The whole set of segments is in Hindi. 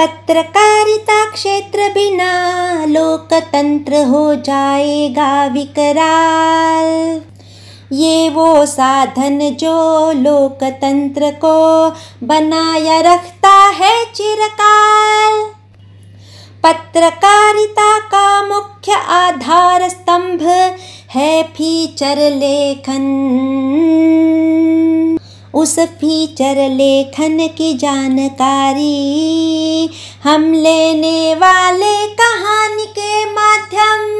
पत्रकारिता क्षेत्र बिना लोकतंत्र हो जाएगा विकराल। ये वो साधन जो लोकतंत्र को बनाया रखता है चिरकाल। पत्रकारिता का मुख्य आधार स्तंभ है फीचर लेखन। उस फीचर लेखन की जानकारी हम लेने वाले कहानी के माध्यम।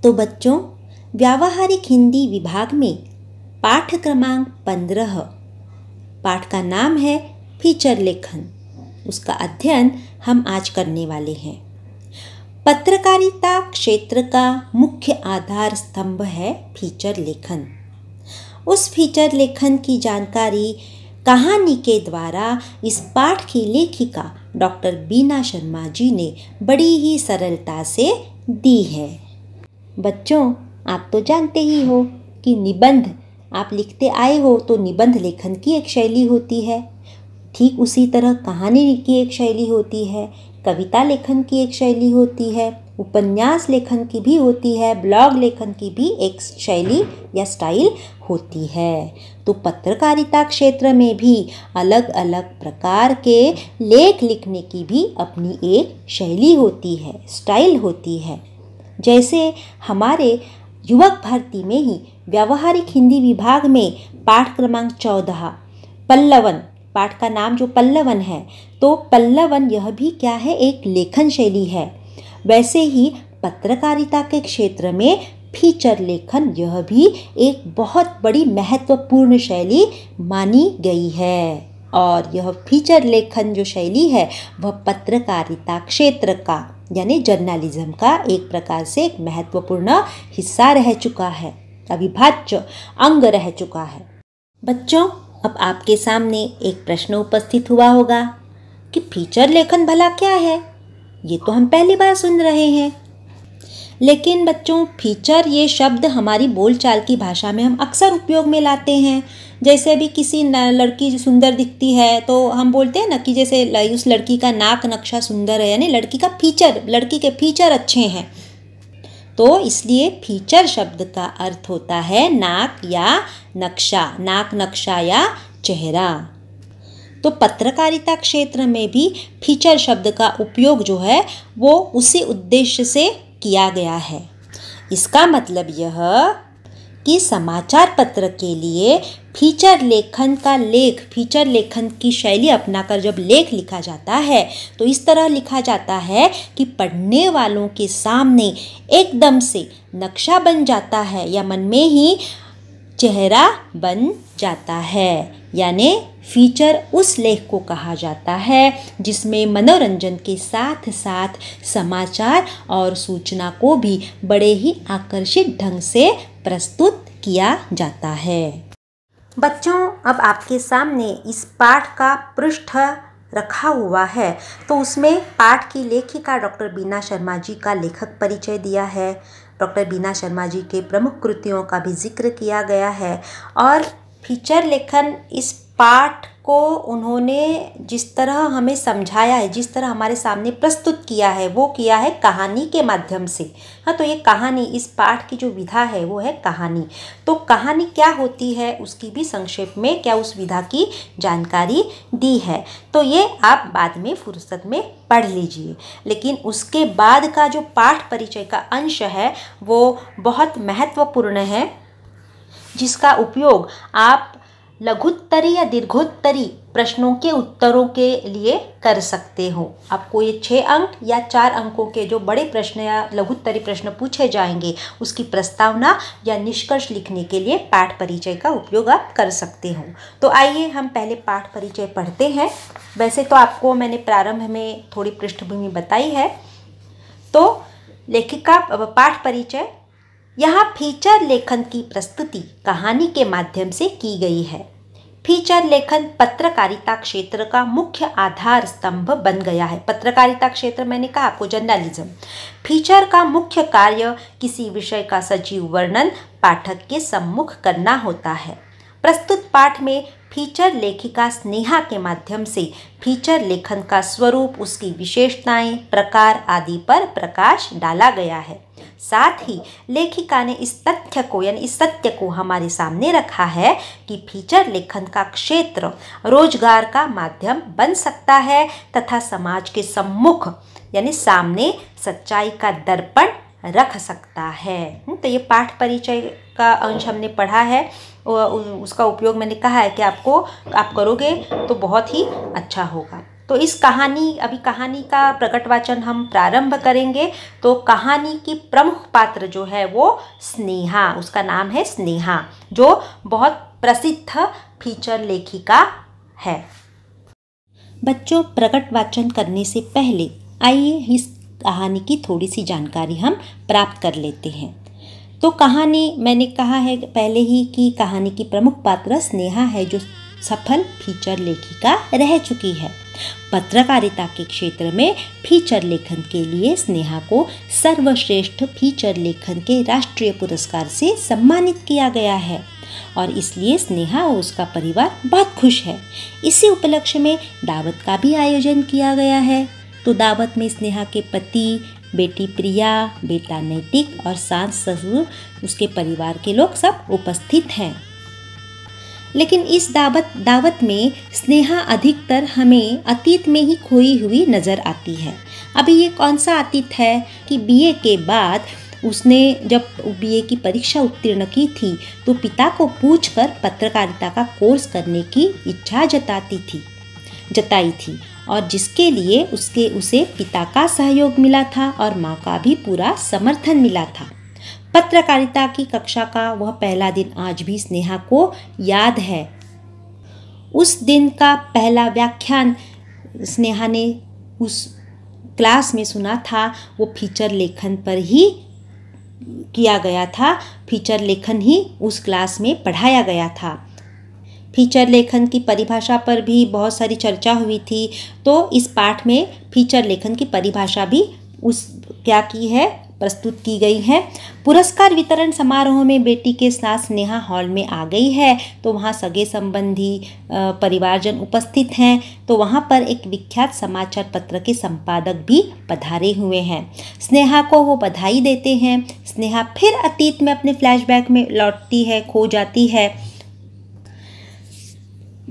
तो बच्चों, व्यावहारिक हिंदी विभाग में पाठ क्रमांक 15 पाठ का नाम है फीचर लेखन। उसका अध्ययन हम आज करने वाले हैं। पत्रकारिता क्षेत्र का मुख्य आधार स्तंभ है फीचर लेखन। उस फीचर लेखन की जानकारी कहानी के द्वारा इस पाठ की लेखिका डॉक्टर बीना शर्मा जी ने बड़ी ही सरलता से दी है। बच्चों, आप तो जानते ही हो कि निबंध आप लिखते आए हो तो निबंध लेखन की एक शैली होती है। ठीक उसी तरह कहानी की एक शैली होती है, कविता लेखन की एक शैली होती है, उपन्यास लेखन की भी होती है, ब्लॉग लेखन की भी एक शैली या स्टाइल होती है। तो पत्रकारिता क्षेत्र में भी अलग अलग प्रकार के लेख लिखने की भी अपनी एक शैली होती है, स्टाइल होती है। जैसे हमारे युवक भर्ती में ही व्यावहारिक हिंदी विभाग में पाठ क्रमांक 14 पल्लवन, पाठ का नाम जो पल्लवन है, तो पल्लवन यह भी क्या है, एक लेखन शैली है। वैसे ही पत्रकारिता के क्षेत्र में फीचर लेखन यह भी एक बहुत बड़ी महत्वपूर्ण शैली मानी गई है। और यह फीचर लेखन जो शैली है वह पत्रकारिता क्षेत्र का यानी जर्नलिज्म का एक प्रकार से एक महत्वपूर्ण हिस्सा रह चुका है, अविभाज्य अंग रह चुका है। बच्चों, अब आपके सामने एक प्रश्न उपस्थित हुआ होगा कि फीचर लेखन भला क्या है? ये तो हम पहली बार सुन रहे हैं। लेकिन बच्चों, फीचर ये शब्द हमारी बोलचाल की भाषा में हम अक्सर उपयोग में लाते हैं। जैसे भी किसी लड़की सुंदर दिखती है तो हम बोलते हैं ना कि जैसे उस लड़की का नाक नक्शा सुंदर है, यानी लड़की के फीचर अच्छे हैं। तो इसलिए फीचर शब्द का अर्थ होता है नाक या नक्शा, नाक नक्शा या चेहरा। तो पत्रकारिता क्षेत्र में भी फीचर शब्द का उपयोग जो है वो उसी उद्देश्य से किया गया है। इसका मतलब यह कि समाचार पत्र के लिए फीचर लेखन की शैली अपनाकर जब लेख लिखा जाता है तो इस तरह लिखा जाता है कि पढ़ने वालों के सामने एकदम से नक्शा बन जाता है या मन में ही चेहरा बन जाता है। यानी फीचर उस लेख को कहा जाता है जिसमें मनोरंजन के साथ साथ समाचार और सूचना को भी बड़े ही आकर्षित ढंग से प्रस्तुत किया जाता है। बच्चों, अब आपके सामने इस पाठ का पृष्ठ रखा हुआ है, तो उसमें पाठ की लेखिका डॉक्टर बीना शर्मा जी का लेखक परिचय दिया है। डॉक्टर बीना शर्मा जी के प्रमुख कृतियों का भी जिक्र किया गया है और फीचर लेखन इस पाठ को उन्होंने जिस तरह हमें समझाया है, जिस तरह हमारे सामने प्रस्तुत किया है, वो किया है कहानी के माध्यम से। हाँ, तो ये कहानी, इस पाठ की जो विधा है वो है कहानी। तो कहानी क्या होती है उसकी भी संक्षेप में क्या उस विधा की जानकारी दी है, तो ये आप बाद में फुर्सत में पढ़ लीजिए। लेकिन उसके बाद का जो पाठ परिचय का अंश है वो बहुत महत्वपूर्ण है, जिसका उपयोग आप लघुत्तरी या दीर्घोत्तरी प्रश्नों के उत्तरों के लिए कर सकते हो। आपको ये 6 अंक या 4 अंकों के जो बड़े प्रश्न या लघुत्तरी प्रश्न पूछे जाएंगे उसकी प्रस्तावना या निष्कर्ष लिखने के लिए पाठ परिचय का उपयोग आप कर सकते हो। तो आइए हम पहले पाठ परिचय पढ़ते हैं। वैसे तो आपको मैंने प्रारंभ में थोड़ी पृष्ठभूमि बताई है। तो लेखिका पाठ परिचय, यहाँ फीचर लेखन की प्रस्तुति कहानी के माध्यम से की गई है। फीचर लेखन पत्रकारिता क्षेत्र का मुख्य आधार स्तंभ बन गया है। पत्रकारिता क्षेत्र मैंने कहा आपको जर्नलिज्म। फीचर का मुख्य कार्य किसी विषय का सजीव वर्णन पाठक के सम्मुख करना होता है। प्रस्तुत पाठ में फीचर लेखिका स्नेहा के माध्यम से फीचर लेखन का स्वरूप, उसकी विशेषताएं, प्रकार आदि पर प्रकाश डाला गया है। साथ ही लेखिका ने इस तथ्य को यानी इस सत्य को हमारे सामने रखा है कि फीचर लेखन का क्षेत्र रोजगार का माध्यम बन सकता है तथा समाज के सम्मुख यानी सामने सच्चाई का दर्पण रख सकता है। तो ये पाठ परिचय का अंश हमने पढ़ा है, उसका उपयोग मैंने कहा है कि आप करोगे तो बहुत ही अच्छा होगा। तो इस कहानी का प्रकट वाचन हम प्रारंभ करेंगे। तो कहानी की प्रमुख पात्र जो है वो स्नेहा, उसका नाम है स्नेहा, जो बहुत प्रसिद्ध फीचर लेखिका है। बच्चों, प्रकट वाचन करने से पहले आइए इस कहानी की थोड़ी सी जानकारी हम प्राप्त कर लेते हैं। तो कहानी मैंने कहा है पहले ही कि कहानी की प्रमुख पात्र स्नेहा है, जो सफल फीचर लेखिका रह चुकी है। पत्रकारिता के क्षेत्र में फीचर लेखन के लिए स्नेहा को सर्वश्रेष्ठ फीचर लेखन के राष्ट्रीय पुरस्कार से सम्मानित किया गया है और इसलिए स्नेहा और उसका परिवार बहुत खुश है। इसी उपलक्ष्य में दावत का भी आयोजन किया गया है। तो दावत में स्नेहा के पति, बेटी प्रिया, बेटा नैतिक और सास ससुर, उसके परिवार के लोग सब उपस्थित हैं। लेकिन इस दावत में स्नेहा अधिकतर हमें अतीत में ही खोई हुई नज़र आती है। अभी ये कौन सा अतीत है कि बीए के बाद उसने जब बीए की परीक्षा उत्तीर्ण की थी तो पिता को पूछकर पत्रकारिता का कोर्स करने की इच्छा जताई थी और जिसके लिए उसे पिता का सहयोग मिला था और माँ का भी पूरा समर्थन मिला था। पत्रकारिता की कक्षा का वह पहला दिन आज भी स्नेहा को याद है। उस दिन का पहला व्याख्यान स्नेहा ने उस क्लास में सुना था, वो फीचर लेखन पर ही किया गया था। फीचर लेखन ही उस क्लास में पढ़ाया गया था। फीचर लेखन की परिभाषा पर भी बहुत सारी चर्चा हुई थी। तो इस पाठ में फीचर लेखन की परिभाषा भी प्रस्तुत की गई है। पुरस्कार वितरण समारोह में बेटी के साथ स्नेहा हॉल में आ गई है। तो वहाँ सगे संबंधी परिवारजन उपस्थित हैं। तो वहाँ पर एक विख्यात समाचार पत्र के संपादक भी पधारे हुए हैं। स्नेहा को वो बधाई देते हैं। स्नेहा फिर अतीत में अपने फ्लैशबैक में लौटती है, खो जाती है।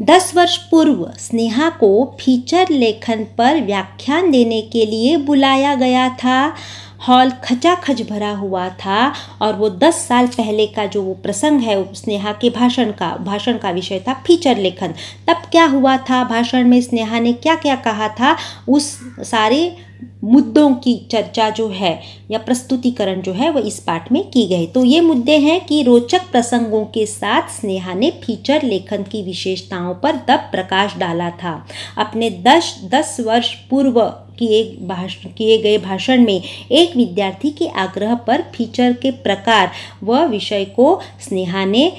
10 वर्ष पूर्व स्नेहा को फीचर लेखन पर व्याख्यान देने के लिए बुलाया गया था। हॉल खचाखच भरा हुआ था और वो 10 साल पहले का जो वो प्रसंग है, स्नेहा के भाषण का विषय था फीचर लेखन। तब क्या हुआ था, भाषण में स्नेहा ने क्या क्या कहा था, उस सारे मुद्दों की चर्चा जो है या प्रस्तुतिकरण जो है वो इस पाठ में की गई। तो ये मुद्दे हैं कि रोचक प्रसंगों के साथ स्नेहा ने फीचर लेखन की विशेषताओं पर तब प्रकाश डाला था। अपने 10 वर्ष पूर्व किए गए भाषण में एक विद्यार्थी के आग्रह पर फीचर के प्रकार व विषय को स्नेहा ने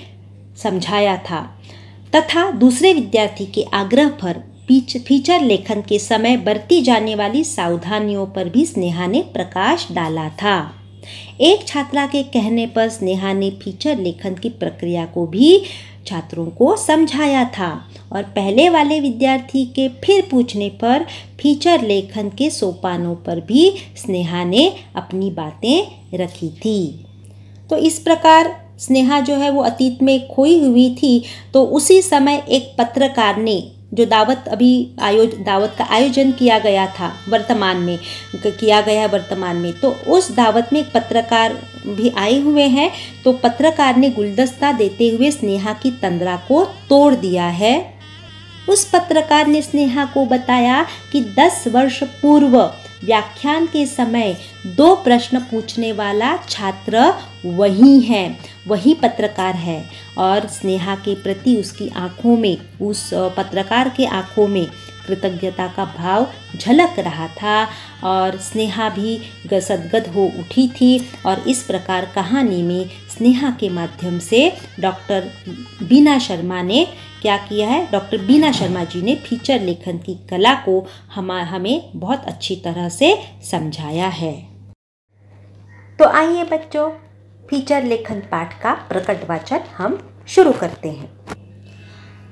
समझाया था तथा दूसरे विद्यार्थी के आग्रह पर फीचर लेखन के समय बरती जाने वाली सावधानियों पर भी स्नेहा ने प्रकाश डाला था। एक छात्रा के कहने पर स्नेहा ने फीचर लेखन की प्रक्रिया को भी छात्रों को समझाया था और पहले वाले विद्यार्थी के फिर पूछने पर फीचर लेखन के सोपानों पर भी स्नेहा ने अपनी बातें रखी थी। तो इस प्रकार स्नेहा जो है वो अतीत में खोई हुई थी। तो उसी समय एक पत्रकार ने जो दावत का आयोजन किया गया था वर्तमान में, तो उस दावत में एक पत्रकार भी आए हुए हैं। तो पत्रकार ने गुलदस्ता देते हुए स्नेहा की तंद्रा को तोड़ दिया है। उस पत्रकार ने स्नेहा को बताया कि 10 वर्ष पूर्व व्याख्यान के समय 2 प्रश्न पूछने वाला छात्र वही पत्रकार है। और स्नेहा के प्रति उसकी आंखों में, उस पत्रकार के आंखों में कृतज्ञता का भाव झलक रहा था और स्नेहा भी गदगद हो उठी थी। और इस प्रकार कहानी में स्नेहा के माध्यम से डॉक्टर बीना शर्मा ने क्या किया है, डॉक्टर बीना शर्मा जी ने फीचर लेखन की कला को हमें बहुत अच्छी तरह से समझाया है। तो आइए बच्चों, फीचर लेखन पाठ का प्रकट वाचन हम शुरू करते हैं।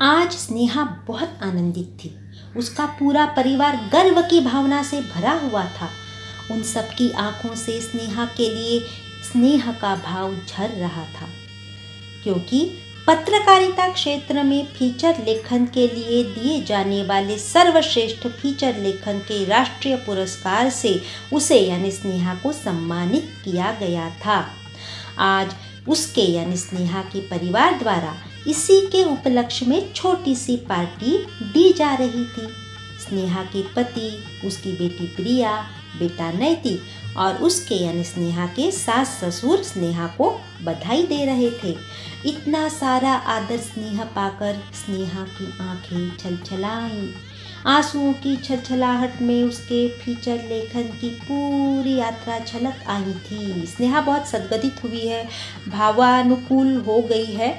आज स्नेहा बहुत आनंदित थी। उसका पूरा परिवार गर्व की भावना से भरा हुआ था। उन सबकी आंखों से स्नेहा के लिए स्नेह का भाव झर रहा था, क्योंकि पत्रकारिता क्षेत्र में फीचर लेखन के लिए दिए जाने वाले सर्वश्रेष्ठ फीचर लेखन के राष्ट्रीय पुरस्कार से उसे यानी स्नेहा को सम्मानित किया गया था। आज उसके यानी स्नेहा के परिवार द्वारा इसी के उपलक्ष्य में छोटी सी पार्टी दी जा रही थी। स्नेहा के पति, उसकी बेटी प्रिया, बेटा नैतिक और उसके यानी स्नेहा के सास ससुर स्नेहा को बधाई दे रहे थे। इतना सारा आदर स्नेह पाकर स्नेहा की आंखें छलछलाईं। आंसुओं की छलछलाहट में उसके फीचर लेखन की पूरी यात्रा झलक आई थी। स्नेहा बहुत सद्गदित हुई है, भावानुकूल हो गई है,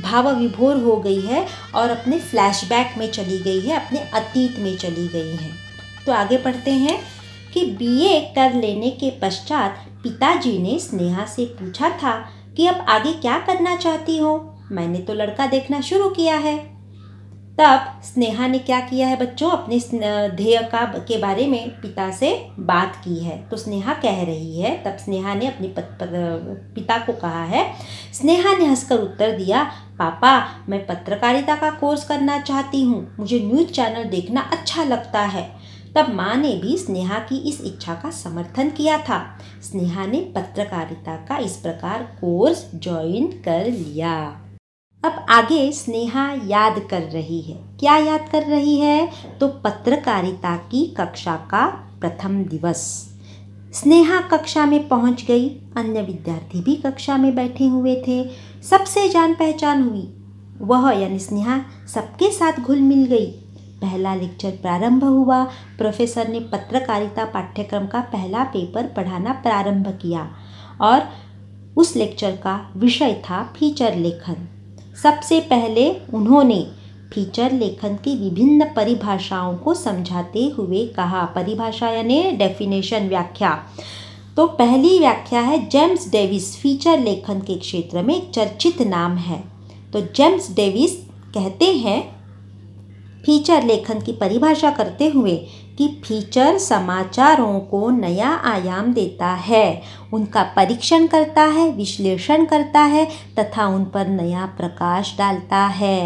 भाव विभोर हो गई है और अपने फ्लैशबैक में चली गई है, अपने अतीत में चली गई है। तो आगे पढ़ते हैं कि बीए कर लेने के पश्चात पिताजी ने स्नेहा से पूछा था कि अब आगे क्या करना चाहती हो। मैंने तो लड़का देखना शुरू किया है। तब स्नेहा ने क्या किया है बच्चों, अपने ध्येय के बारे में पिता से बात की है। तो स्नेहा कह रही है, तब स्नेहा ने अपने पिता को कहा है। स्नेहा ने हंसकर उत्तर दिया, पापा मैं पत्रकारिता का कोर्स करना चाहती हूँ, मुझे न्यूज़ चैनल देखना अच्छा लगता है। तब माँ ने भी स्नेहा की इस इच्छा का समर्थन किया था। स्नेहा ने पत्रकारिता का इस प्रकार कोर्स ज्वाइन कर लिया। अब आगे स्नेहा याद कर रही है। क्या याद कर रही है? तो पत्रकारिता की कक्षा का प्रथम दिवस। स्नेहा कक्षा में पहुंच गई। अन्य विद्यार्थी भी कक्षा में बैठे हुए थे। सबसे जान पहचान हुई। वह यानी स्नेहा सबके साथ घुल मिल गई। पहला लेक्चर प्रारंभ हुआ। प्रोफेसर ने पत्रकारिता पाठ्यक्रम का पहला पेपर पढ़ाना प्रारंभ किया और उस लेक्चर का विषय था फीचर लेखन। सबसे पहले उन्होंने फीचर लेखन की विभिन्न परिभाषाओं को समझाते हुए कहा। परिभाषा यानी डेफिनेशन, व्याख्या। तो पहली व्याख्या है, जेम्स डेविस फीचर लेखन के क्षेत्र में एक चर्चित नाम है। तो जेम्स डेविस कहते हैं फीचर लेखन की परिभाषा करते हुए कि फीचर समाचारों को नया आयाम देता है, उनका परीक्षण करता है, विश्लेषण करता है तथा उन पर नया प्रकाश डालता है।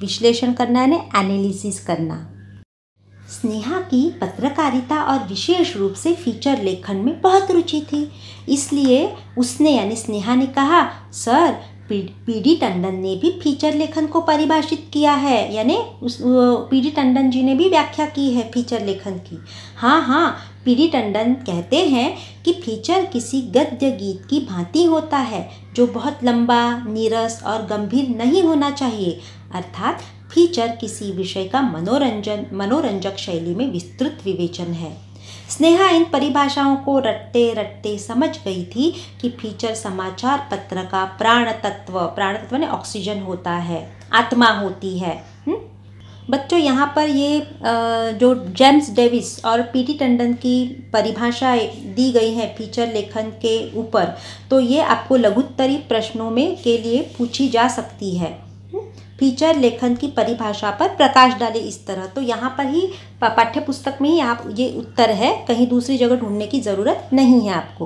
विश्लेषण करना यानी एनालिसिस करना। स्नेहा की पत्रकारिता और विशेष रूप से फीचर लेखन में बहुत रुचि थी। इसलिए उसने यानी स्नेहा ने कहा, सर पीडी टंडन ने भी फीचर लेखन को परिभाषित किया है, यानी पीडी टंडन जी ने भी व्याख्या की है फीचर लेखन की। हाँ, पीडी टंडन कहते हैं कि फीचर किसी गद्य गीत की भांति होता है जो बहुत लंबा, नीरस और गंभीर नहीं होना चाहिए। अर्थात फीचर किसी विषय का मनोरंजक शैली में विस्तृत विवेचन है। स्नेहा इन परिभाषाओं को रटते रटते समझ गई थी कि फीचर समाचार पत्र का प्राण तत्व ने ऑक्सीजन होता है, आत्मा होती है। बच्चों यहाँ पर ये जो जेम्स डेविस और पीटी टंडन की परिभाषाएं दी गई हैं फीचर लेखन के ऊपर, तो ये आपको लघुत्तरी प्रश्नों में के लिए पूछी जा सकती है। फीचर लेखन की परिभाषा पर प्रकाश डाले इस तरह। तो यहाँ पर ही पाठ्य पुस्तक में ही आप ये उत्तर है, कहीं दूसरी जगह ढूंढने की ज़रूरत नहीं है आपको।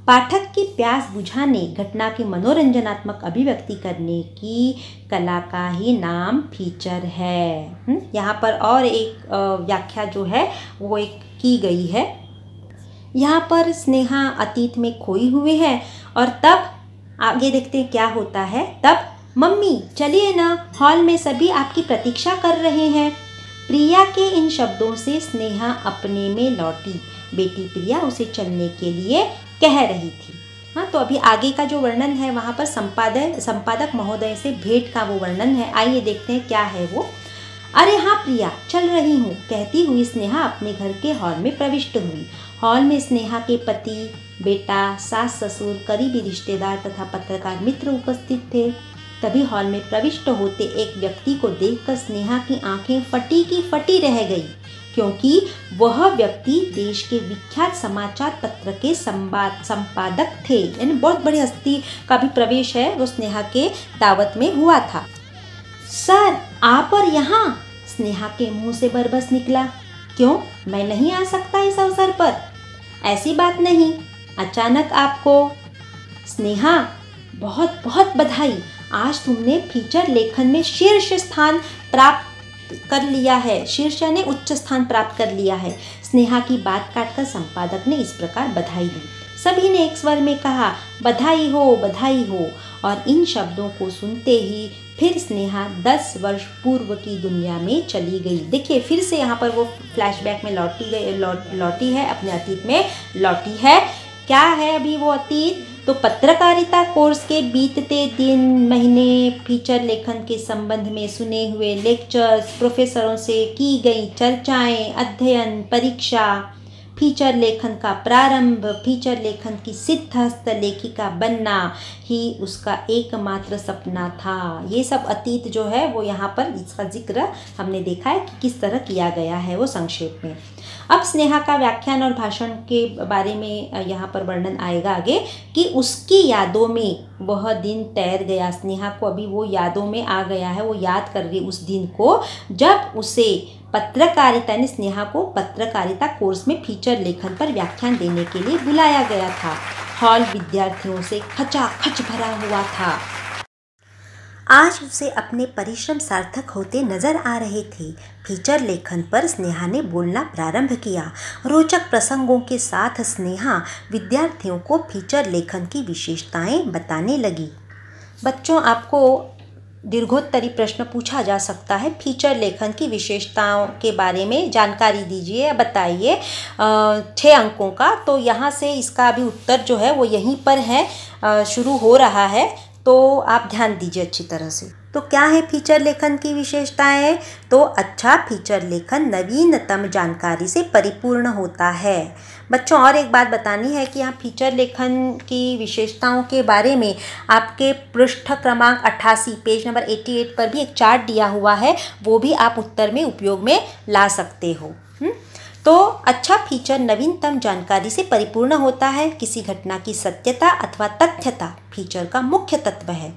पाठक की प्यास बुझाने, घटना की मनोरंजनात्मक अभिव्यक्ति करने की कला का ही नाम फीचर है। यहाँ पर और एक व्याख्या जो है वो एक की गई है। यहाँ पर स्नेहा अतीत में खोई हुई है और तब आगे देखते हैं क्या होता है। तब मम्मी चलिए ना, हॉल में सभी आपकी प्रतीक्षा कर रहे हैं। प्रिया के इन शब्दों से स्नेहा अपने में लौटी। बेटी प्रिया उसे चलने के लिए कह रही थी। हाँ, तो अभी आगे का जो वर्णन है वहाँ पर संपादक महोदय से भेंट का वो वर्णन है। आइए देखते हैं क्या है वो। अरे हाँ प्रिया, चल रही हूँ, कहती हुई स्नेहा अपने घर के हॉल में प्रविष्ट हुई। हॉल में स्नेहा के पति, बेटा, सास ससुर, करीबी रिश्तेदार तथा पत्रकार मित्र उपस्थित थे। तभी हॉल में प्रविष्ट होते एक व्यक्ति को देखकर स्नेहा की आंखें फटी की फटी रह गई, क्योंकि वह व्यक्ति देश के विख्यात समाचार पत्र के संपादक थे। यानी बहुत बड़ी हस्ती का भी प्रवेश है वो स्नेहा के दावत में हुआ था। सर आप और यहाँ? स्नेहा के मुंह से बरबस निकला। क्यों, मैं नहीं आ सकता इस अवसर पर? ऐसी बात नहीं, अचानक आपको। स्नेहा बहुत बहुत बधाई, आज तुमने फीचर लेखन में शीर्ष स्थान प्राप्त कर लिया है। शीर्ष यानी उच्च स्थान प्राप्त कर लिया है। स्नेहा की बात काटकर संपादक ने इस प्रकार बधाई दी। सभी ने एक स्वर में कहा, बधाई हो, बधाई हो। और इन शब्दों को सुनते ही फिर स्नेहा 10 वर्ष पूर्व की दुनिया में चली गई। देखिए फिर से यहाँ पर वो फ्लैशबैक में लौटी है, अपने अतीत में लौटी है। क्या है अभी वो अतीत? तो पत्रकारिता कोर्स के बीतते दिन, महीने, फीचर लेखन के संबंध में सुने हुए लेक्चर्स, प्रोफेसरों से की गई चर्चाएं, अध्ययन, परीक्षा, फीचर लेखन का प्रारंभ, फीचर लेखन की सिद्धहस्त लेखिका बनना ही उसका एकमात्र सपना था। ये सब अतीत जो है वो यहाँ पर इसका जिक्र हमने देखा है कि किस तरह किया गया है वो संक्षेप में। अब स्नेहा का व्याख्यान और भाषण के बारे में यहाँ पर वर्णन आएगा आगे कि उसकी यादों में वह दिन तैर गया। स्नेहा को अभी वो यादों में आ गया है, वो याद कर रही उस दिन को जब उसे पत्रकारिता ने स्नेहा को पत्रकारिता कोर्स में फीचर लेखन पर व्याख्यान देने के लिए बुलाया गया था। हॉल विद्यार्थियों से खचाखच भरा हुआ था। आज उसे अपने परिश्रम सार्थक होते नजर आ रहे थे। फीचर लेखन पर स्नेहा ने बोलना प्रारंभ किया। रोचक प्रसंगों के साथ स्नेहा विद्यार्थियों को फीचर लेखन की विशेषताएं बताने लगी। बच्चों, आपको दीर्घोत्तरी प्रश्न पूछा जा सकता है। फीचर लेखन की विशेषताओं के बारे में जानकारी दीजिए, बताइए 6 अंकों का। तो यहाँ से इसका अभी उत्तर जो है वो यहीं पर है, शुरू हो रहा है, तो आप ध्यान दीजिए अच्छी तरह से। तो क्या है फीचर लेखन की विशेषताएं? तो अच्छा फीचर लेखन नवीनतम जानकारी से परिपूर्ण होता है। बच्चों, और एक बात बतानी है कि यहाँ फीचर लेखन की विशेषताओं के बारे में आपके पृष्ठ क्रमांक 88 पेज नंबर 88 पर भी एक चार्ट दिया हुआ है, वो भी आप उत्तर में उपयोग में ला सकते हो। तो अच्छा फीचर नवीनतम जानकारी से परिपूर्ण होता है। किसी घटना की सत्यता अथवा तथ्यता फीचर का मुख्य तत्व है।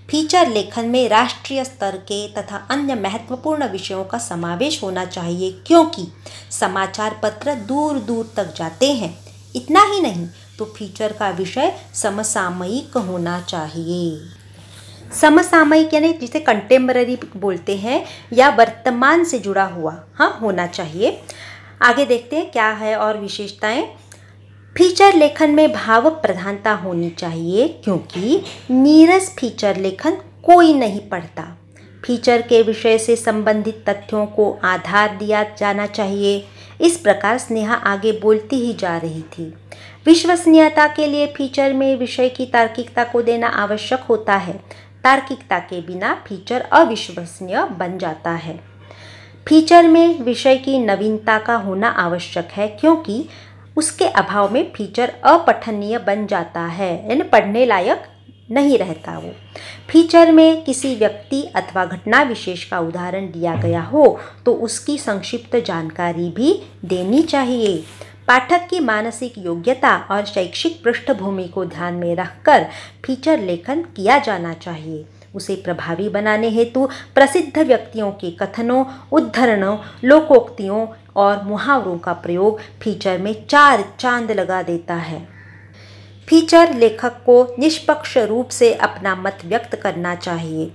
फीचर लेखन में राष्ट्रीय स्तर के तथा अन्य महत्वपूर्ण विषयों का समावेश होना चाहिए, क्योंकि समाचार पत्र दूर दूर तक जाते हैं। इतना ही नहीं तो फीचर का विषय समसामयिक होना चाहिए। समसामयिक यानी जिसे कंटेम्पररी बोलते हैं, या वर्तमान से जुड़ा हुआ होना चाहिए। आगे देखते हैं क्या है और विशेषताएं। फीचर लेखन में भाव प्रधानता होनी चाहिए, क्योंकि नीरस फीचर लेखन कोई नहीं पढ़ता। फीचर के विषय से संबंधित तथ्यों को आधार दिया जाना चाहिए। इस प्रकार स्नेहा आगे बोलती ही जा रही थी। विश्वसनीयता के लिए फीचर में विषय की तार्किकता को देना आवश्यक होता है। तार्किकता के बिना फीचर अविश्वसनीय बन जाता है। फीचर में विषय की नवीनता का होना आवश्यक है, क्योंकि उसके अभाव में फीचर अपठनीय बन जाता है, यानी पढ़ने लायक नहीं रहता वो। फीचर में किसी व्यक्ति अथवा घटना विशेष का उदाहरण दिया गया हो तो उसकी संक्षिप्त जानकारी भी देनी चाहिए। पाठक की मानसिक योग्यता और शैक्षिक पृष्ठभूमि को ध्यान में रखकर फीचर लेखन किया जाना चाहिए। उसे प्रभावी बनाने हेतु प्रसिद्ध व्यक्तियों के कथनों, उद्धरणों, लोकोक्तियों और मुहावरों का प्रयोग फीचर में 4 चांद लगा देता है। फीचर लेखक को निष्पक्ष रूप से अपना मत व्यक्त करना चाहिए,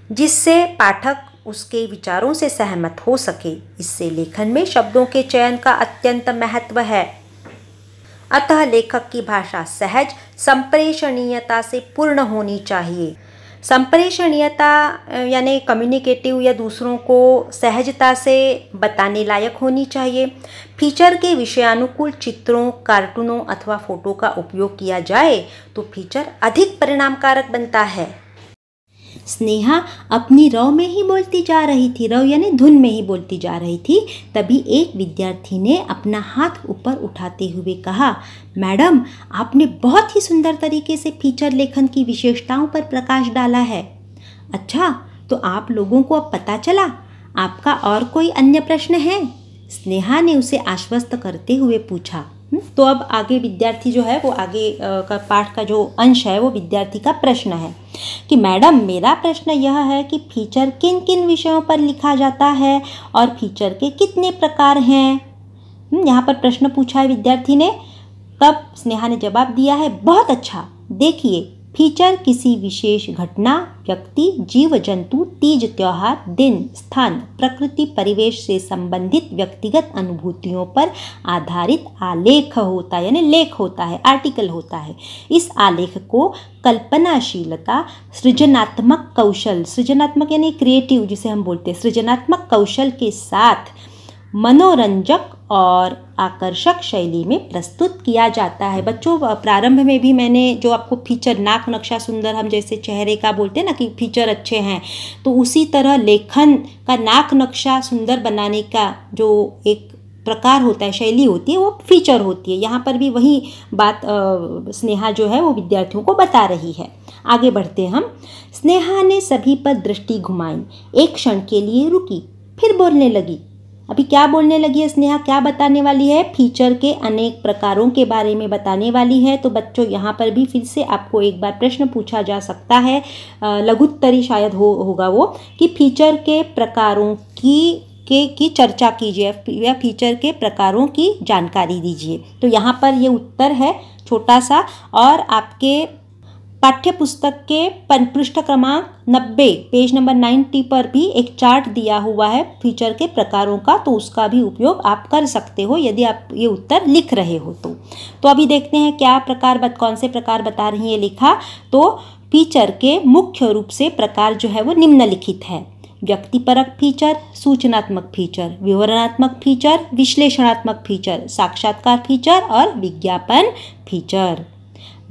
जिससे पाठक उसके विचारों से सहमत हो सके। इससे लेखन में शब्दों के चयन का अत्यंत महत्व है। अतः लेखक की भाषा सहज, संप्रेषणीयता से पूर्ण होनी चाहिए। संप्रेषणीयता यानी कम्युनिकेटिव या दूसरों को सहजता से बताने लायक होनी चाहिए। फीचर के विषयानुकूल चित्रों, कार्टूनों अथवा फोटो का उपयोग किया जाए तो फीचर अधिक परिणामकारक बनता है। स्नेहा अपनी रव में ही बोलती जा रही थी, रव यानी धुन में ही बोलती जा रही थी। तभी एक विद्यार्थी ने अपना हाथ ऊपर उठाते हुए कहा, मैडम, आपने बहुत ही सुंदर तरीके से फीचर लेखन की विशेषताओं पर प्रकाश डाला है। अच्छा, तो आप लोगों को अब पता चला। आपका और कोई अन्य प्रश्न है? स्नेहा ने उसे आश्वस्त करते हुए पूछा। तो अब आगे विद्यार्थी जो है वो आगे का पाठ का जो अंश है वो विद्यार्थी का प्रश्न है कि मैडम, मेरा प्रश्न यह है कि फीचर किन किन विषयों पर लिखा जाता है और फीचर के कितने प्रकार हैं। यहाँ पर प्रश्न पूछा है विद्यार्थी ने। तब स्नेहा ने जवाब दिया है, बहुत अच्छा। देखिए, फीचर किसी विशेष घटना, व्यक्ति, जीव जंतु, तीज त्योहार, दिन, स्थान, प्रकृति, परिवेश से संबंधित व्यक्तिगत अनुभूतियों पर आधारित आलेख होता है, यानी लेख होता है, आर्टिकल होता है। इस आलेख को कल्पनाशीलता, सृजनात्मक कौशल, सृजनात्मक यानी क्रिएटिव जिसे हम बोलते हैं, सृजनात्मक कौशल के साथ मनोरंजक और आकर्षक शैली में प्रस्तुत किया जाता है। बच्चों, प्रारंभ में भी मैंने जो आपको फीचर, नाक नक्शा सुंदर, हम जैसे चेहरे का बोलते हैं ना कि फीचर अच्छे हैं, तो उसी तरह लेखन का नाक नक्शा सुंदर बनाने का जो एक प्रकार होता है, शैली होती है, वो फीचर होती है। यहाँ पर भी वही बात स्नेहा जो है वो विद्यार्थियों को बता रही है। आगे बढ़ते हम। स्नेहा ने सभी पर दृष्टि घुमाई, एक क्षण के लिए रुकी, फिर बोलने लगी। अभी क्या बोलने लगी है स्नेहा, क्या बताने वाली है? फीचर के अनेक प्रकारों के बारे में बताने वाली है। तो बच्चों, यहाँ पर भी फिर से आपको एक बार प्रश्न पूछा जा सकता है, लघुत्तरी शायद होगा वो, कि फीचर के प्रकारों की चर्चा कीजिए या फीचर के प्रकारों की जानकारी दीजिए। तो यहाँ पर ये उत्तर है छोटा सा, और आपके पाठ्य पुस्तक के पृष्ठ क्रमांक 90 पेज नंबर 90 पर भी एक चार्ट दिया हुआ है फीचर के प्रकारों का, तो उसका भी उपयोग आप कर सकते हो यदि आप ये उत्तर लिख रहे हो तो अभी देखते हैं क्या कौन से प्रकार बता रही है लिखा। तो फीचर के मुख्य रूप से प्रकार जो है वो निम्नलिखित है: व्यक्तिपरक फीचर, सूचनात्मक फीचर, विवरणात्मक फीचर, विश्लेषणात्मक फीचर, साक्षात्कार फीचर और विज्ञापन फीचर।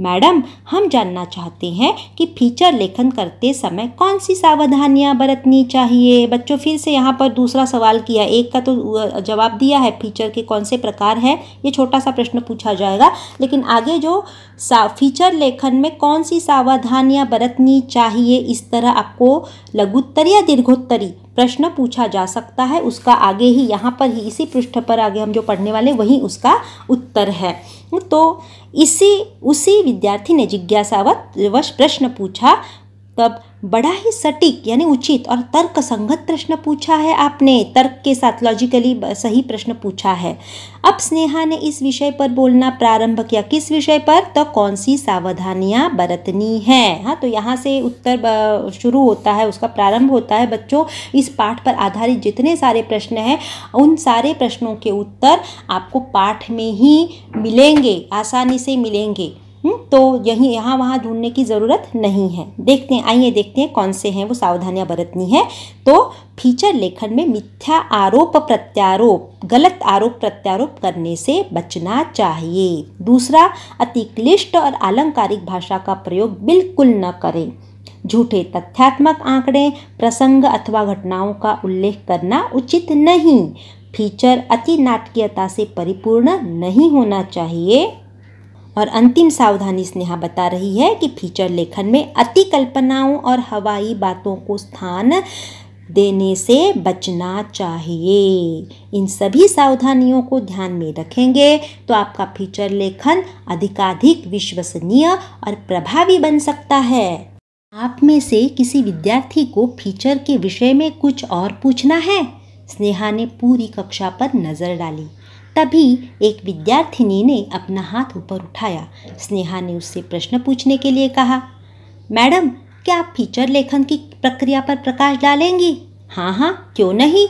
मैडम, हम जानना चाहते हैं कि फीचर लेखन करते समय कौन सी सावधानियां बरतनी चाहिए। बच्चों, फिर से यहाँ पर दूसरा सवाल किया, एक का तो जवाब दिया है, फीचर के कौन से प्रकार हैं, ये छोटा सा प्रश्न पूछा जाएगा। लेकिन आगे जो फीचर लेखन में कौन सी सावधानियां बरतनी चाहिए, इस तरह आपको लघुत्तरी या दीर्घोत्तरी प्रश्न पूछा जा सकता है। उसका आगे ही यहाँ पर ही इसी पृष्ठ पर आगे हम जो पढ़ने वाले वही उसका उत्तर है। तो उसी विद्यार्थी ने जिज्ञासावश प्रश्न पूछा, तब बड़ा ही सटीक यानी उचित और तर्क संगत प्रश्न पूछा है आपने, तर्क के साथ लॉजिकली सही प्रश्न पूछा है। अब स्नेहा ने इस विषय पर बोलना प्रारंभ किया। किस विषय पर? तो कौन सी सावधानियां बरतनी है। हाँ, तो यहाँ से उत्तर शुरू होता है, उसका प्रारंभ होता है। बच्चों, इस पाठ पर आधारित जितने सारे प्रश्न हैं उन सारे प्रश्नों के उत्तर आपको पाठ में ही मिलेंगे, आसानी से मिलेंगे। तो यहाँ वहाँ ढूंढने की ज़रूरत नहीं है। आइए देखते हैं कौन से हैं वो सावधानियां बरतनी है। तो फीचर लेखन में मिथ्या आरोप प्रत्यारोप, गलत आरोप प्रत्यारोप करने से बचना चाहिए। दूसरा, अति क्लिष्ट और अलंकारिक भाषा का प्रयोग बिल्कुल न करें। झूठे तथ्यात्मक आंकड़े, प्रसंग अथवा घटनाओं का उल्लेख करना उचित नहीं। फीचर अति नाटकीयता से परिपूर्ण नहीं होना चाहिए। और अंतिम सावधानी स्नेहा बता रही है कि फीचर लेखन में अति कल्पनाओं और हवाई बातों को स्थान देने से बचना चाहिए। इन सभी सावधानियों को ध्यान में रखेंगे तो आपका फीचर लेखन अधिकाधिक विश्वसनीय और प्रभावी बन सकता है। आप में से किसी विद्यार्थी को फीचर के विषय में कुछ और पूछना है? स्नेहा ने पूरी कक्षा पर नजर डाली। तभी एक विद्यार्थिनी ने अपना हाथ ऊपर उठाया। स्नेहा ने उससे प्रश्न पूछने के लिए कहा। मैडम, क्या आप फीचर लेखन की प्रक्रिया पर प्रकाश डालेंगी? हाँ हाँ, क्यों नहीं।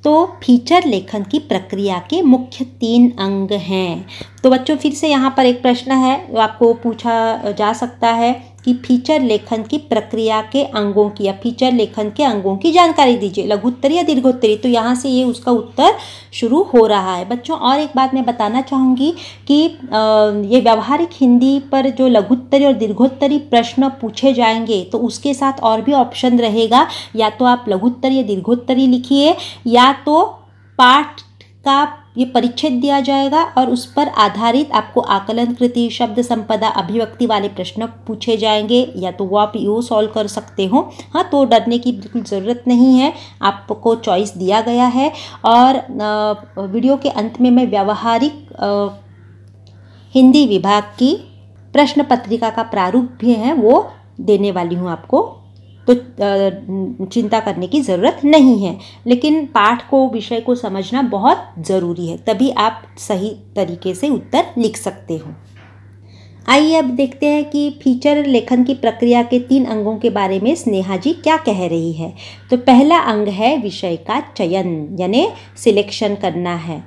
तो फीचर लेखन की प्रक्रिया के मुख्य 3 अंग हैं। तो बच्चों, फिर से यहाँ पर एक प्रश्न है, आपको पूछा जा सकता है कि फीचर लेखन की प्रक्रिया के अंगों की या फीचर लेखन के अंगों की जानकारी दीजिए, लघुत्तरी या दीर्घोत्तरी। तो यहाँ से ये उसका उत्तर शुरू हो रहा है। बच्चों, और एक बात मैं बताना चाहूँगी कि ये व्यावहारिक हिंदी पर जो लघुत्तरी और दीर्घोत्तरी प्रश्न पूछे जाएंगे तो उसके साथ और भी ऑप्शन रहेगा। या तो आप लघुत्तरी या दीर्घोत्तरी लिखिए, या तो पाठ का ये परिच्छेद दिया जाएगा और उस पर आधारित आपको आकलन कृति, शब्द संपदा, अभिव्यक्ति वाले प्रश्न पूछे जाएंगे, या तो वो आप यो सॉल्व कर सकते हो। हाँ, तो डरने की बिल्कुल ज़रूरत नहीं है, आपको चॉइस दिया गया है। और वीडियो के अंत में मैं व्यावहारिक हिंदी विभाग की प्रश्न पत्रिका का प्रारूप भी है वो देने वाली हूँ आपको, तो चिंता करने की ज़रूरत नहीं है। लेकिन पाठ को, विषय को समझना बहुत ज़रूरी है, तभी आप सही तरीके से उत्तर लिख सकते हो। आइए अब देखते हैं कि फीचर लेखन की प्रक्रिया के 3 अंगों के बारे में स्नेहा जी क्या कह रही है। तो पहला अंग है विषय का चयन, यानी सिलेक्शन करना है।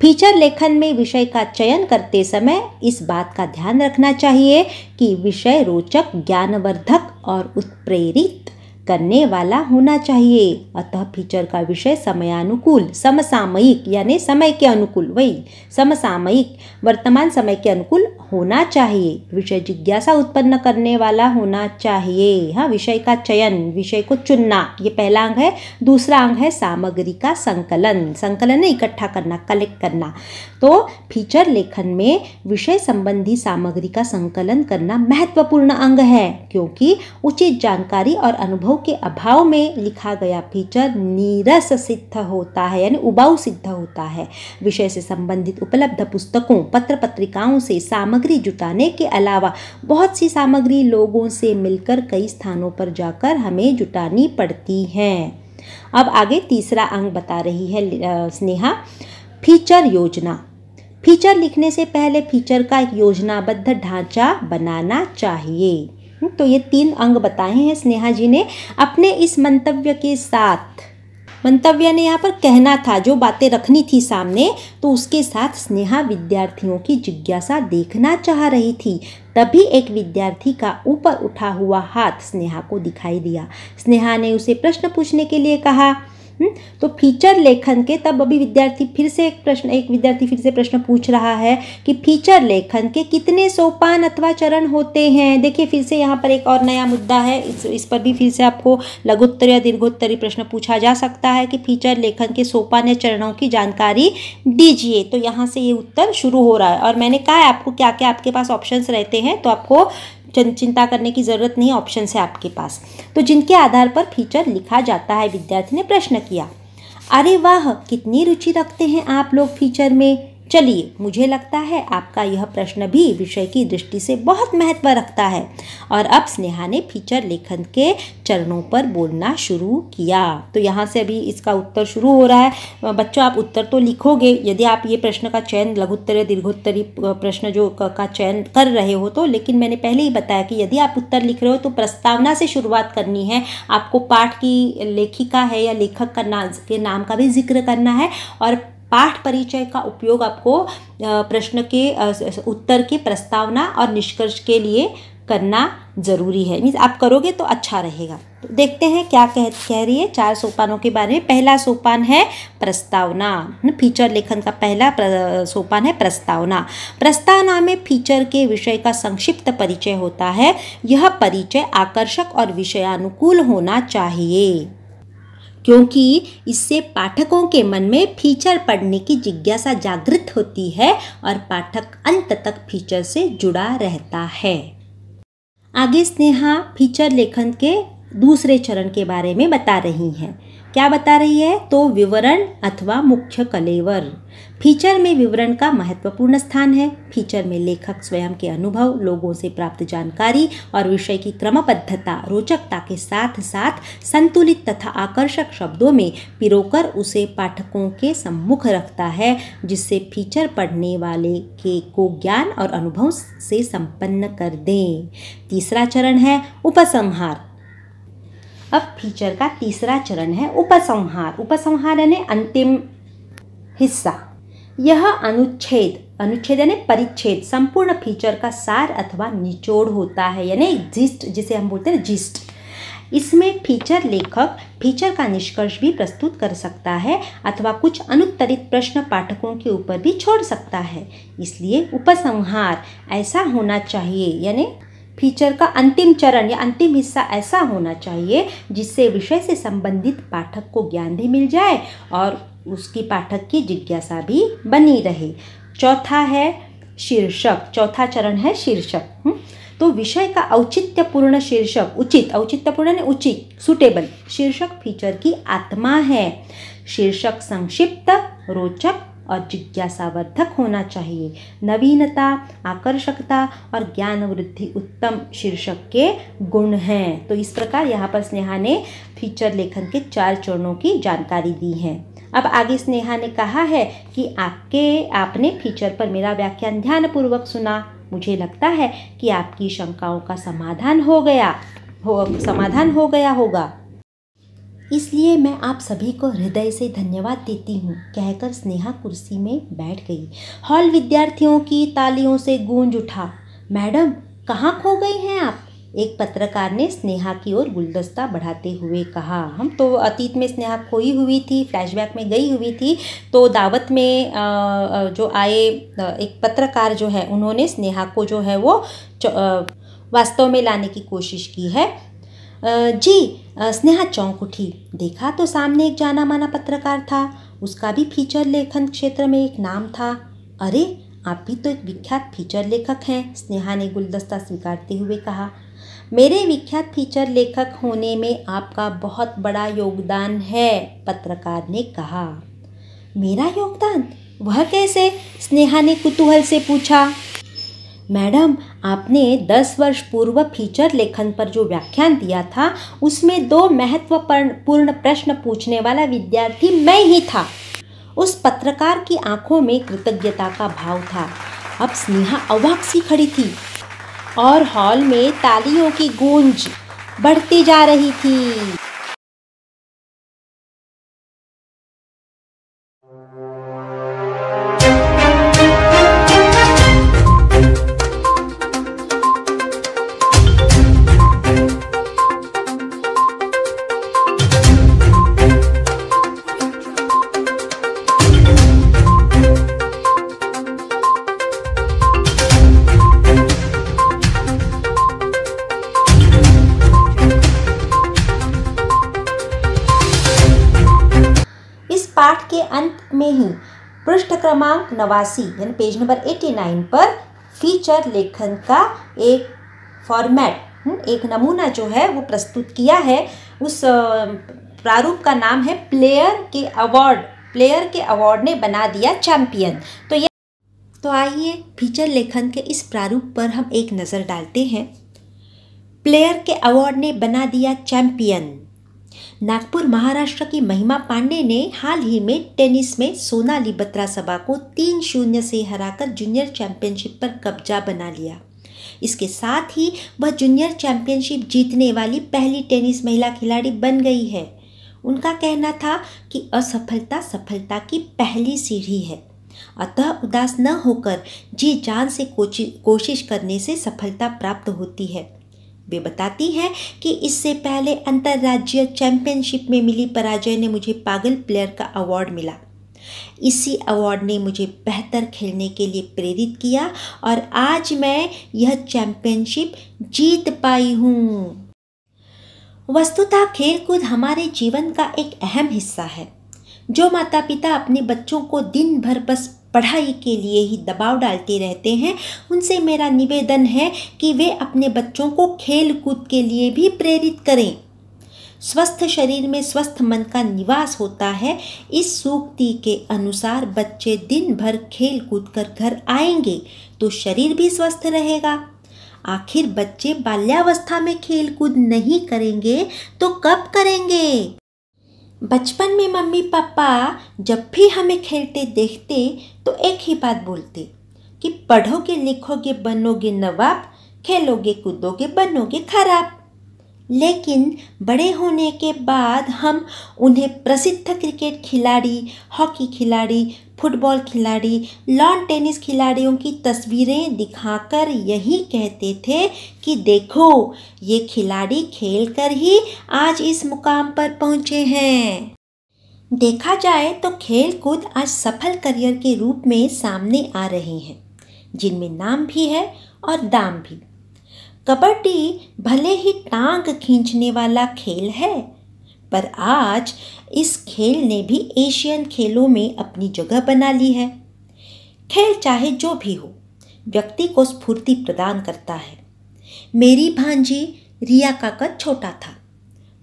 फीचर लेखन में विषय का चयन करते समय इस बात का ध्यान रखना चाहिए कि विषय रोचक, ज्ञानवर्धक और उत्प्रेरित करने वाला होना चाहिए। अतः फीचर का विषय समयानुकूल, समसामयिक यानी समय के अनुकूल, वही समसामयिक, वर्तमान समय के अनुकूल होना चाहिए। विषय जिज्ञासा उत्पन्न करने वाला होना चाहिए। हाँ, विषय का चयन, विषय को चुनना, ये पहला अंग है। दूसरा अंग है सामग्री का संकलन। संकलन है इकट्ठा करना, कलेक्ट करना। तो फीचर लेखन में विषय संबंधी सामग्री का संकलन करना महत्वपूर्ण अंग है, क्योंकि उचित जानकारी और अनुभव के अभाव में लिखा गया फीचर नीरस सिद्ध होता है, यानी उबाऊ सिद्ध होता है। विषय से संबंधित उपलब्ध पुस्तकों, पत्र पत्रिकाओं से सामग्री जुटाने के अलावा बहुत सी सामग्री लोगों से मिलकर कई स्थानों पर जाकर हमें जुटानी पड़ती है। अब आगे तीसरा अंग बता रही है स्नेहा, फीचर योजना। फीचर लिखने से पहले फीचर का एक योजनाबद्ध ढांचा बनाना चाहिए। तो ये 3 अंग बताए हैं स्नेहा जी ने अपने इस मंतव्य के साथ। मंतव्य ने यहाँ पर कहना था, जो बातें रखनी थी सामने, तो उसके साथ स्नेहा विद्यार्थियों की जिज्ञासा देखना चाह रही थी। तभी एक विद्यार्थी का ऊपर उठा हुआ हाथ स्नेहा को दिखाई दिया। स्नेहा ने उसे प्रश्न पूछने के लिए कहा। तो फीचर लेखन के, तब अभी विद्यार्थी फिर से एक विद्यार्थी फिर से प्रश्न पूछ रहा है कि फीचर लेखन के कितने सोपान अथवा चरण होते हैं। देखिए, फिर से यहाँ पर एक और नया मुद्दा है, इस पर भी फिर से आपको लघुत्तरी या दीर्घोत्तरी प्रश्न पूछा जा सकता है कि फीचर लेखन के सोपान या चरणों की जानकारी दीजिए। तो यहाँ से ये उत्तर शुरू हो रहा है, और मैंने कहा है आपको क्या क्या आपके पास ऑप्शंस रहते हैं, तो आपको चिंता करने की ज़रूरत नहीं, ऑप्शन है आपके पास। तो जिनके आधार पर फीचर लिखा जाता है, विद्यार्थी ने प्रश्न किया। अरे वाह, कितनी रुचि रखते हैं आप लोग फीचर में। चलिए, मुझे लगता है आपका यह प्रश्न भी विषय की दृष्टि से बहुत महत्व रखता है। और अब स्नेहा ने फीचर लेखन के चरणों पर बोलना शुरू किया। तो यहाँ से अभी इसका उत्तर शुरू हो रहा है। बच्चों, आप उत्तर तो लिखोगे यदि आप ये प्रश्न का चयन, लघुत्तरी दीर्घोत्तरी प्रश्न जो का चयन कर रहे हो तो। लेकिन मैंने पहले ही बताया कि यदि आप उत्तर लिख रहे हो तो प्रस्तावना से शुरुआत करनी है। आपको पाठ की लेखिका है या लेखक के नाम का भी जिक्र करना है, और पाठ परिचय का उपयोग आपको प्रश्न के उत्तर की प्रस्तावना और निष्कर्ष के लिए करना ज़रूरी है। मीन्स आप करोगे तो अच्छा रहेगा। तो देखते हैं क्या कह रही है 4 सोपानों के बारे में। पहला सोपान है प्रस्तावना। फीचर लेखन का पहला सोपान है प्रस्तावना। प्रस्तावना में फीचर के विषय का संक्षिप्त परिचय होता है। यह परिचय आकर्षक और विषयानुकूल होना चाहिए, क्योंकि इससे पाठकों के मन में फीचर पढ़ने की जिज्ञासा जागृत होती है और पाठक अंत तक फीचर से जुड़ा रहता है। आगे स्नेहा फीचर लेखन के दूसरे चरण के बारे में बता रही हैं क्या बता रही है? तो विवरण अथवा मुख्य कलेवर। फीचर में विवरण का महत्वपूर्ण स्थान है। फीचर में लेखक स्वयं के अनुभव, लोगों से प्राप्त जानकारी और विषय की क्रमबद्धता, रोचकता के साथ साथ संतुलित तथा आकर्षक शब्दों में पिरोकर उसे पाठकों के सम्मुख रखता है, जिससे फीचर पढ़ने वाले को ज्ञान और अनुभव से संपन्न कर दें। तीसरा चरण है उपसंहार। अब फीचर का तीसरा चरण है उपसंहार। उपसंहार यानी अंतिम हिस्सा। यह अनुच्छेद यानी परिच्छेद संपूर्ण फीचर का सार अथवा निचोड़ होता है, यानी जिस्ट, जिसे हम बोलते हैं जिस्ट। इसमें फीचर लेखक फीचर का निष्कर्ष भी प्रस्तुत कर सकता है अथवा कुछ अनुत्तरित प्रश्न पाठकों के ऊपर भी छोड़ सकता है। इसलिए उपसंहार ऐसा होना चाहिए, यानी फीचर का अंतिम चरण या अंतिम हिस्सा ऐसा होना चाहिए जिससे विषय से संबंधित पाठक को ज्ञान भी मिल जाए और उसकी पाठक की जिज्ञासा भी बनी रहे। चौथा है शीर्षक। चौथा चरण है शीर्षक। तो विषय का औचित्यपूर्ण शीर्षक, उचित, औचित्यपूर्ण ने उचित, सुटेबल शीर्षक फीचर की आत्मा है। शीर्षक संक्षिप्त, रोचक और जिज्ञासावर्धक होना चाहिए। नवीनता, आकर्षकता और ज्ञान वृद्धि उत्तम शीर्षक के गुण हैं। तो इस प्रकार यहाँ पर स्नेहा ने फीचर लेखन के 4 चरणों की जानकारी दी है। अब आगे स्नेहा ने कहा है कि आपने फीचर पर मेरा व्याख्यान ध्यानपूर्वक सुना। मुझे लगता है कि आपकी शंकाओं का समाधान हो गया होगा। इसलिए मैं आप सभी को हृदय से धन्यवाद देती हूँ, कहकर स्नेहा कुर्सी में बैठ गई। हॉल विद्यार्थियों की तालियों से गूंज उठा। मैडम, कहाँ खो गई हैं आप? एक पत्रकार ने स्नेहा की ओर गुलदस्ता बढ़ाते हुए कहा। हम तो अतीत में स्नेहा खोई हुई थी, फ्लैशबैक में गई हुई थी। तो दावत में जो आए एक पत्रकार जो है, उन्होंने स्नेहा को जो है वो वास्तव में लाने की कोशिश की है। जी, स्नेहा चौंक उठी। देखा तो सामने एक जाना माना पत्रकार था। उसका भी फीचर लेखन क्षेत्र में एक नाम था। अरे, आप भी तो एक विख्यात फीचर लेखक हैं, स्नेहा ने गुलदस्ता स्वीकारते हुए कहा। मेरे विख्यात फीचर लेखक होने में आपका बहुत बड़ा योगदान है, पत्रकार ने कहा। मेरा योगदान? वह कैसे? स्नेहा ने कुतूहल से पूछा। मैडम, आपने 10 वर्ष पूर्व फीचर लेखन पर जो व्याख्यान दिया था, उसमें 2 महत्वपूर्ण प्रश्न पूछने वाला विद्यार्थी मैं ही था। उस पत्रकार की आंखों में कृतज्ञता का भाव था। अब स्नेहा अवाक सी खड़ी थी और हॉल में तालियों की गूंज बढ़ती जा रही थी। पाठ के अंत में ही पृष्ठ क्रमांक 89 यानी पेज नंबर 89 पर फीचर लेखन का एक फॉर्मेट, एक नमूना जो है वो प्रस्तुत किया है। उस प्रारूप का नाम है प्लेयर के अवार्ड ने बना दिया चैंपियन। तो आइए फीचर लेखन के इस प्रारूप पर हम एक नज़र डालते हैं। प्लेयर के अवार्ड ने बना दिया चैंपियन। नागपुर महाराष्ट्र की महिमा पांडे ने हाल ही में टेनिस में सोनाली बत्रासभा को 3-0 से हराकर जूनियर चैंपियनशिप पर कब्जा बना लिया। इसके साथ ही वह जूनियर चैंपियनशिप जीतने वाली पहली टेनिस महिला खिलाड़ी बन गई है। उनका कहना था कि असफलता सफलता की पहली सीढ़ी है, अतः उदास न होकर जी जान से कोशिश करने से सफलता प्राप्त होती है। वे बताती हैं कि इससे पहले अंतर्राज्यीय चैंपियनशिप में मिली पराजय ने मुझे पागल प्लेयर का अवार्ड मिला। इसी अवार्ड ने मुझे बेहतर खेलने के लिए प्रेरित किया और आज मैं यह चैंपियनशिप जीत पाई हूँ। वस्तुतः खेलकूद हमारे जीवन का एक अहम हिस्सा है। जो माता पिता अपने बच्चों को दिन भर बस पढ़ाई के लिए ही दबाव डालते रहते हैं, उनसे मेरा निवेदन है कि वे अपने बच्चों को खेल कूद के लिए भी प्रेरित करें। स्वस्थ शरीर में स्वस्थ मन का निवास होता है। इस सूक्ति के अनुसार बच्चे दिन भर खेल कूद कर घर आएंगे तो शरीर भी स्वस्थ रहेगा। आखिर बच्चे बाल्यावस्था में खेल कूद नहीं करेंगे तो कब करेंगे? बचपन में मम्मी पापा जब भी हमें खेलते देखते तो एक ही बात बोलते कि पढ़ोगे लिखोगे बनोगे नवाब, खेलोगे कूदोगे बनोगे खराब। लेकिन बड़े होने के बाद हम उन्हें प्रसिद्ध क्रिकेट खिलाड़ी, हॉकी खिलाड़ी, फुटबॉल खिलाड़ी, लॉन टेनिस खिलाड़ियों की तस्वीरें दिखाकर यही कहते थे कि देखो ये खिलाड़ी खेलकर ही आज इस मुकाम पर पहुँचे हैं। देखा जाए तो खेल कूद आज सफल करियर के रूप में सामने आ रहे हैं, जिनमें नाम भी है और दाम भी। कबड्डी भले ही टांग खींचने वाला खेल है, पर आज इस खेल ने भी एशियन खेलों में अपनी जगह बना ली है। खेल चाहे जो भी हो, व्यक्ति को स्फूर्ति प्रदान करता है। मेरी भांजी रिया का कद छोटा था।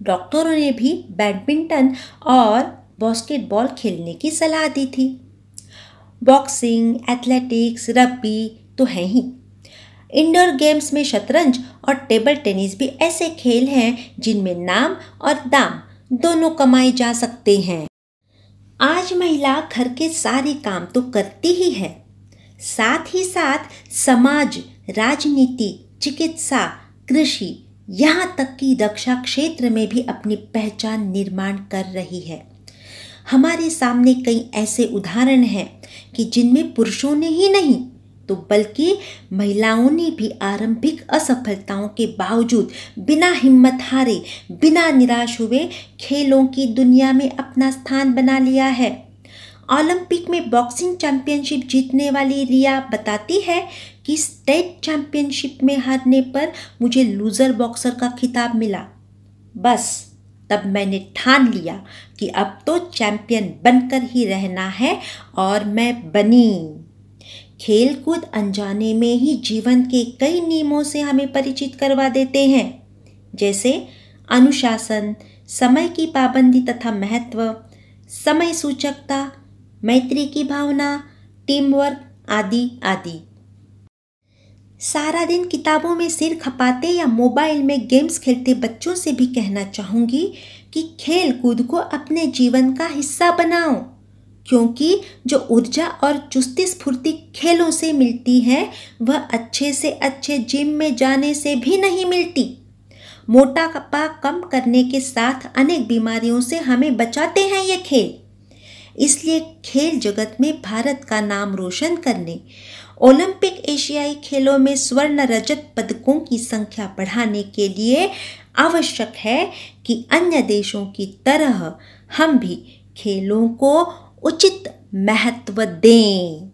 डॉक्टरों ने भी बैडमिंटन और बास्केटबॉल खेलने की सलाह दी थी। बॉक्सिंग, एथलेटिक्स, रग्बी तो है ही। इंडोर गेम्स में शतरंज और टेबल टेनिस भी ऐसे खेल हैं जिनमें नाम और दाम दोनों कमाए जा सकते हैं। आज महिला घर के सारे काम तो करती ही है, साथ ही साथ समाज, राजनीति, चिकित्सा, कृषि, यहाँ तक कि रक्षा क्षेत्र में भी अपनी पहचान निर्माण कर रही है। हमारे सामने कई ऐसे उदाहरण हैं कि जिनमें पुरुषों ने ही नहीं तो बल्कि महिलाओं ने भी आरंभिक असफलताओं के बावजूद बिना हिम्मत हारे, बिना निराश हुए खेलों की दुनिया में अपना स्थान बना लिया है। ओलंपिक में बॉक्सिंग चैंपियनशिप जीतने वाली रिया बताती है कि स्टेट चैंपियनशिप में हारने पर मुझे लूजर बॉक्सर का खिताब मिला। बस तब मैंने ठान लिया कि अब तो चैंपियन बनकर ही रहना है और मैं बनी। खेल कूद अनजाने में ही जीवन के कई नियमों से हमें परिचित करवा देते हैं, जैसे अनुशासन, समय की पाबंदी तथा महत्व, समय सूचकता, मैत्री की भावना, टीम वर्क आदि आदि। सारा दिन किताबों में सिर खपाते या मोबाइल में गेम्स खेलते बच्चों से भी कहना चाहूँगी कि खेल कूद को अपने जीवन का हिस्सा बनाओ, क्योंकि जो ऊर्जा और चुस्ती स्फूर्ति खेलों से मिलती है वह अच्छे से अच्छे जिम में जाने से भी नहीं मिलती। मोटापा कम करने के साथ अनेक बीमारियों से हमें बचाते हैं ये खेल। इसलिए खेल जगत में भारत का नाम रोशन करने, ओलंपिक एशियाई खेलों में स्वर्ण रजत पदकों की संख्या बढ़ाने के लिए आवश्यक है कि अन्य देशों की तरह हम भी खेलों को उचित महत्व दें।